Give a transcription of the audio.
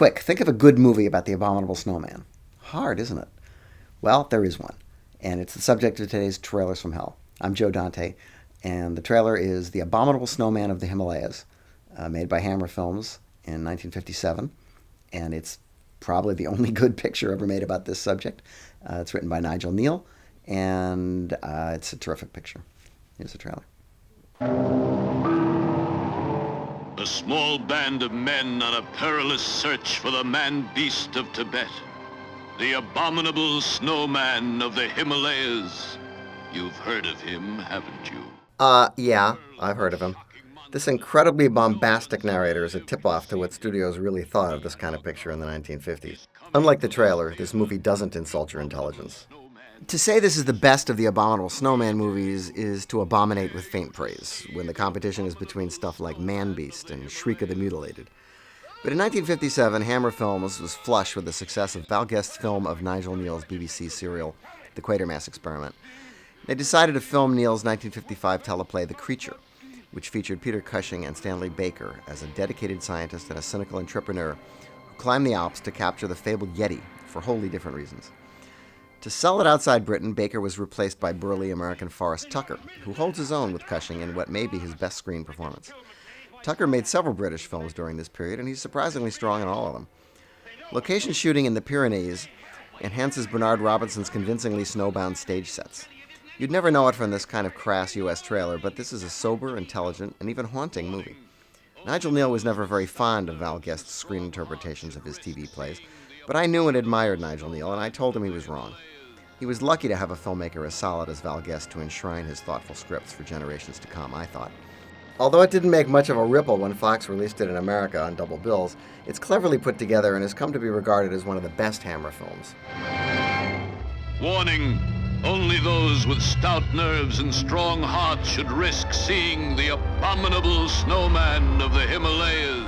Quick, think of a good movie about the abominable snowman. Hard, isn't it? Well, there is one, and it's the subject of today's Trailers from Hell. I'm Joe Dante, and the trailer is The Abominable Snowman of the Himalayas, made by Hammer Films in 1957, and it's probably the only good picture ever made about this subject. It's written by Nigel Kneale, and it's a terrific picture. Here's the trailer. A small band of men on a perilous search for the man-beast of Tibet. The abominable snowman of the Himalayas. You've heard of him, haven't you? Yeah, I've heard of him. This incredibly bombastic narrator is a tip-off to what studios really thought of this kind of picture in the 1950s. Unlike the trailer, this movie doesn't insult your intelligence. To say this is the best of the Abominable Snowman movies is to abominate with faint praise, when the competition is between stuff like Man-Beast and Shriek of the Mutilated. But in 1957, Hammer Films was flush with the success of Val Guest's film of Nigel Kneale's BBC serial, The Quatermass Experiment. They decided to film Kneale's 1955 teleplay The Creature, which featured Peter Cushing and Stanley Baker as a dedicated scientist and a cynical entrepreneur who climbed the Alps to capture the fabled Yeti for wholly different reasons. To sell it outside Britain, Baker was replaced by burly American Forrest Tucker, who holds his own with Cushing in what may be his best screen performance. Tucker made several British films during this period, and he's surprisingly strong in all of them. Location shooting in the Pyrenees enhances Bernard Robinson's convincingly snowbound stage sets. You'd never know it from this kind of crass U.S. trailer, but this is a sober, intelligent, and even haunting movie. Nigel Kneale was never very fond of Val Guest's screen interpretations of his TV plays, but I knew and admired Nigel Kneale, and I told him he was wrong. He was lucky to have a filmmaker as solid as Val Guest to enshrine his thoughtful scripts for generations to come, I thought. Although it didn't make much of a ripple when Fox released it in America on double bills, it's cleverly put together and has come to be regarded as one of the best Hammer films. Warning! Only those with stout nerves and strong hearts should risk seeing the abominable snowman of the Himalayas.